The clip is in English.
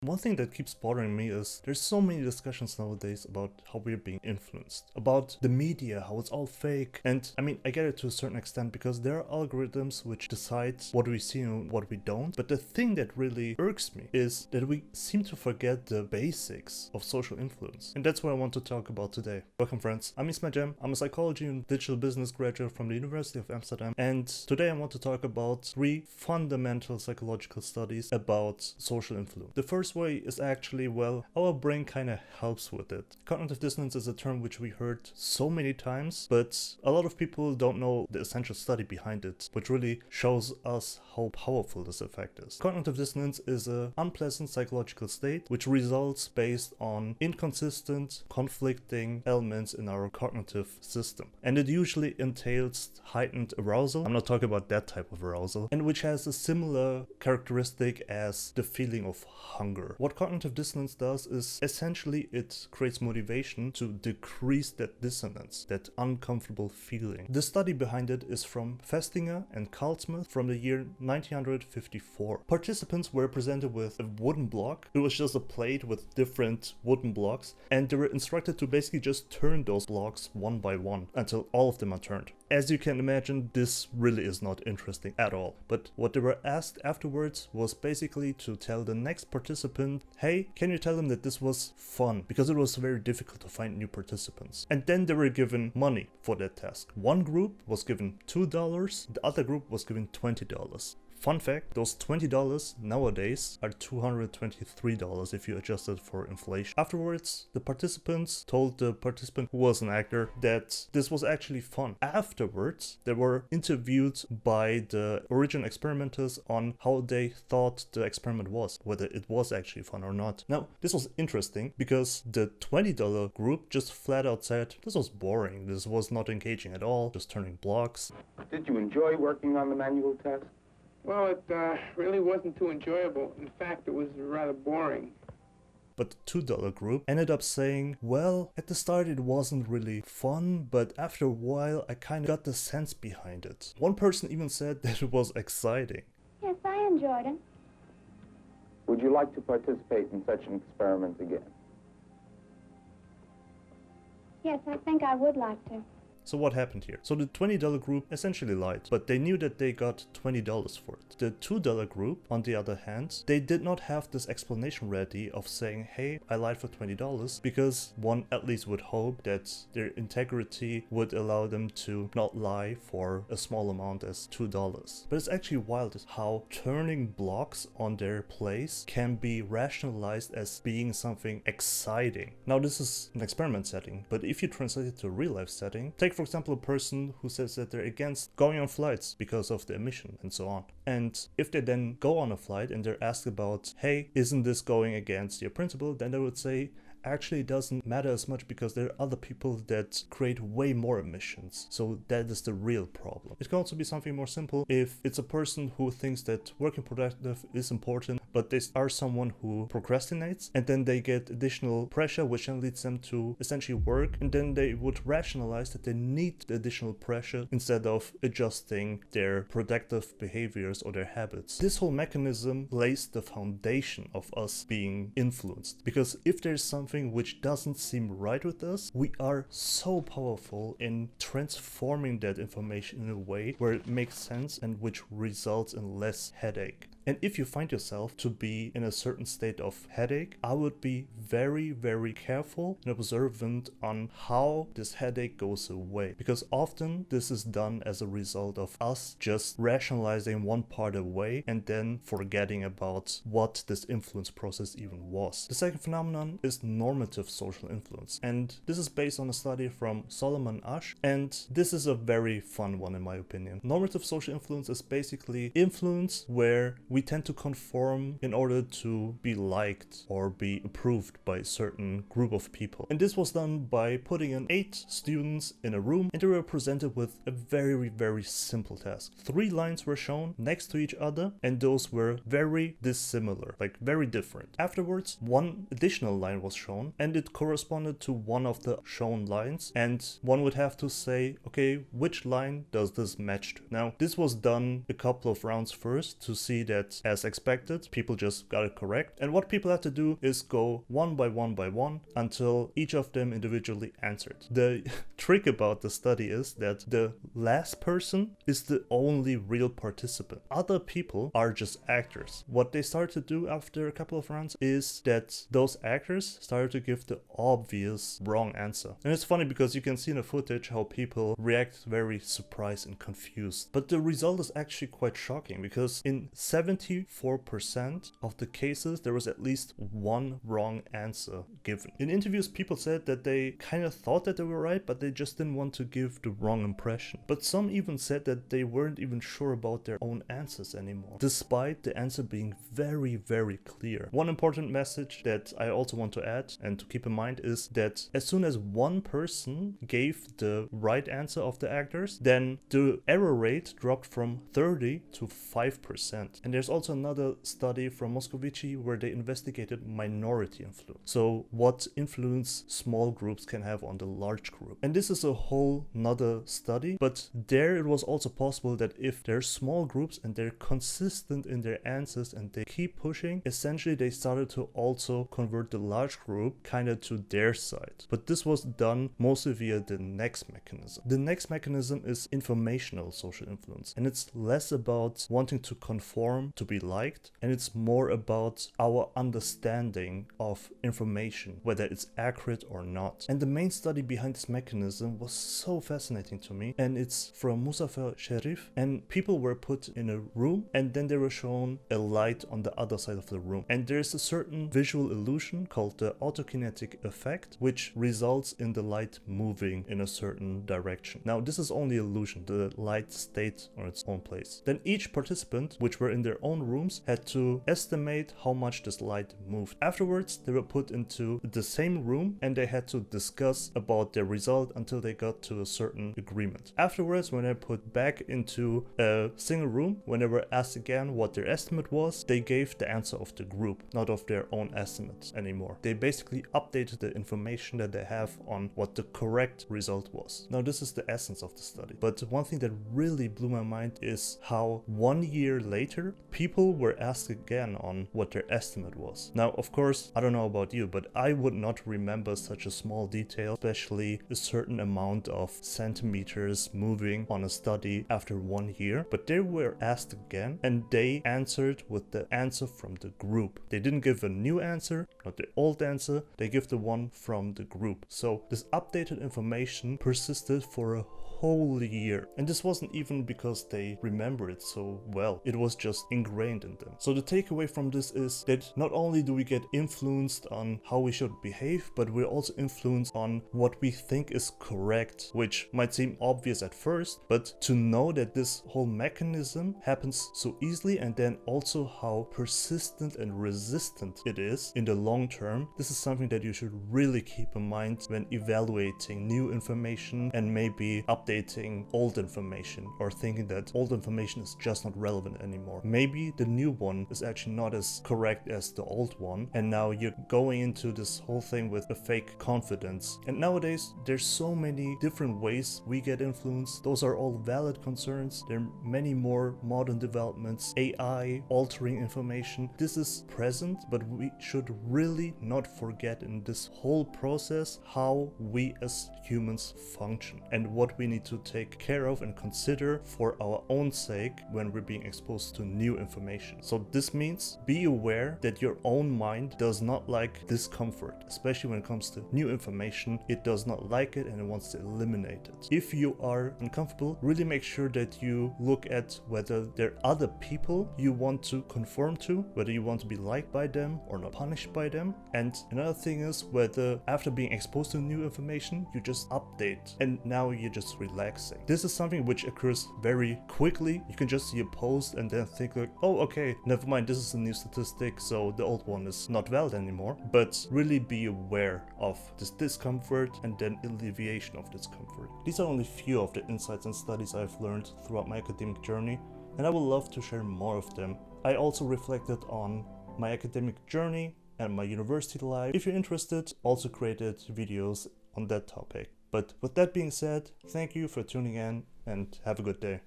One thing that keeps bothering me is there's so many discussions nowadays about how we're being influenced, about the media, how it's all fake. And I mean, I get it to a certain extent because there are algorithms which decide what we see and what we don't. But the thing that really irks me is that we seem to forget the basics of social influence. And that's what I want to talk about today. Welcome friends, I'm Ismail Jem. I'm a psychology and digital business graduate from the University of Amsterdam. And today I want to talk about 3 fundamental psychological studies about social influence. The first way is actually, well, our brain kind of helps with it. Cognitive dissonance is a term which we heard so many times, but a lot of people don't know the essential study behind it, which really shows us how powerful this effect is. Cognitive dissonance is an unpleasant psychological state which results based on inconsistent, conflicting elements in our cognitive system. And it usually entails heightened arousal. I'm not talking about that type of arousal, and which has a similar characteristic as the feeling of hunger. What cognitive dissonance does is essentially it creates motivation to decrease that dissonance, that uncomfortable feeling. The study behind it is from Festinger and Carlsmith from the year 1954. Participants were presented with a wooden block. It was just a plate with different wooden blocks, and they were instructed to basically just turn those blocks one by one until all of them are turned. As you can imagine, this really is not interesting at all. But what they were asked afterwards was basically to tell the next participant, hey, can you tell them that this was fun? Because it was very difficult to find new participants. And then they were given money for that task. One group was given $2, the other group was given $20. Fun fact, those $20 nowadays are $223 if you adjust it for inflation. Afterwards, the participants told the participant who was an actor that this was actually fun. Afterwards, they were interviewed by the original experimenters on how they thought the experiment was, whether it was actually fun or not. Now, this was interesting because the $20 group just flat out said, this was boring, this was not engaging at all, just turning blocks. Did you enjoy working on the manual test? Well, it really wasn't too enjoyable. In fact, it was rather boring. But the $2 group ended up saying, well, at the start it wasn't really fun, but after a while I kind of got the sense behind it. One person even said that it was exciting. Yes, I enjoyed it. Would you like to participate in such an experiment again? Yes, I think I would like to. So what happened here? So the $20 group essentially lied, but they knew that they got $20 for it. The $2 group, on the other hand, they did not have this explanation ready of saying, hey, I lied for $20, because one at least would hope that their integrity would allow them to not lie for a small amount as $2. But it's actually wild how turning blocks on their place can be rationalized as being something exciting. Now this is an experiment setting, but if you translate it to a real life setting, take for example a person who says that they're against going on flights because of the emission and so on. And if they then go on a flight and they're asked about, hey, isn't this going against your principle? Then they would say, actually it doesn't matter as much because there are other people that create way more emissions. So that is the real problem. It can also be something more simple if it's a person who thinks that working productive is important, but they are someone who procrastinates and then they get additional pressure which then leads them to essentially work, and then they would rationalize that they need the additional pressure instead of adjusting their productive behaviors or their habits. This whole mechanism lays the foundation of us being influenced, because if there's something which doesn't seem right with us, we are so powerful in transforming that information in a way where it makes sense and which results in less headache. And if you find yourself to be in a certain state of headache, I would be very, very careful and observant on how this headache goes away. Because often this is done as a result of us just rationalizing one part away and then forgetting about what this influence process even was. The second phenomenon is normative social influence. And this is based on a study from Solomon Asch. And this is a very fun one in my opinion. Normative social influence is basically influence where we tend to conform in order to be liked or be approved by a certain group of people. And this was done by putting in 8 students in a room, and they were presented with a very, very simple task. 3 lines were shown next to each other, and those were very dissimilar, like very different. Afterwards, 1 additional line was shown, and it corresponded to one of the shown lines, and one would have to say, okay, which line does this match to? Now, this was done a couple of rounds first to see that that, as expected, people just got it correct. And what people had to do is go one by one until each of them individually answered. The trick about the study is that the last person is the only real participant. Other people are just actors. What they started to do after a couple of rounds is that those actors started to give the obvious wrong answer. And it's funny because you can see in the footage how people react very surprised and confused. But the result is actually quite shocking, because in 74% of the cases there was at least one wrong answer given. In interviews, people said that they kind of thought that they were right, but they just didn't want to give the wrong impression. But some even said that they weren't even sure about their own answers anymore, despite the answer being very, very clear. One important message that I also want to add and to keep in mind is that as soon as one person gave the right answer of the actors, then the error rate dropped from 30 to 5%. And there's also another study from Moscovici where they investigated minority influence. So what influence small groups can have on the large group. And this is a whole nother study, but there it was also possible that if they're small groups and they're consistent in their answers and they keep pushing, essentially they started to also convert the large group kind of to their side. But this was done mostly via the next mechanism. The next mechanism is informational social influence, and it's less about wanting to conform to be liked, and it's more about our understanding of information, whether it's accurate or not. And the main study behind this mechanism was so fascinating to me, and it's from Muzafer Sherif, and people were put in a room and then they were shown a light on the other side of the room, and there's a certain visual illusion called the autokinetic effect, which results in the light moving in a certain direction. Now this is only illusion, the light stayed on its own place. Then each participant, which were in their own rooms, had to estimate how much this light moved. Afterwards they were put into the same room and they had to discuss about their result until they got to a certain agreement. Afterwards, when they put back into a single room, when they were asked again what their estimate was, they gave the answer of the group, not of their own estimates anymore. They basically updated the information that they have on what the correct result was. Now this is the essence of the study. But one thing that really blew my mind is how 1 year later people were asked again on what their estimate was. Now of course, I don't know about you, but I would not remember such a small detail, especially a certain amount of centimeters moving on a study after 1 year. But they were asked again and they answered with the answer from the group. They didn't give a new answer, not the old answer, they give the one from the group. So this updated information persisted for a whole year. And this wasn't even because they remember it so well, it was just ingrained in them. So the takeaway from this is that not only do we get influenced on how we should behave, but we're also influenced on what we think is correct, which might seem obvious at first, but to know that this whole mechanism happens so easily, and then also how persistent and resistant it is in the long term, this is something that you should really keep in mind when evaluating new information and maybe updating old information, or thinking that old information is just not relevant anymore. Maybe the new one is actually not as correct as the old one, and now you're going into this whole thing with a fake confidence. And nowadays there's so many different ways we get influenced. Those are all valid concerns. There are many more modern developments, AI altering information. This is present, but we should really not forget in this whole process how we as humans function and what we need to take care of and consider for our own sake when we're being exposed to new information. So this means be aware that your own mind does not like discomfort, especially when it comes to new information. It does not like it and it wants to eliminate it. If you are uncomfortable, really make sure that you look at whether there are other people you want to conform to, whether you want to be liked by them or not punished by them. And another thing is whether after being exposed to new information, you just update and now you're just relaxing. This is something which occurs very quickly. You can just see a post and then think like, oh okay, never mind, this is a new statistic, so the old one is not valid anymore. But really be aware of this discomfort and then alleviation of discomfort. These are only few of the insights and studies I've learned throughout my academic journey, and I would love to share more of them. I also reflected on my academic journey and my university life. If you're interested, also created videos on that topic. But with that being said, thank you for tuning in and have a good day.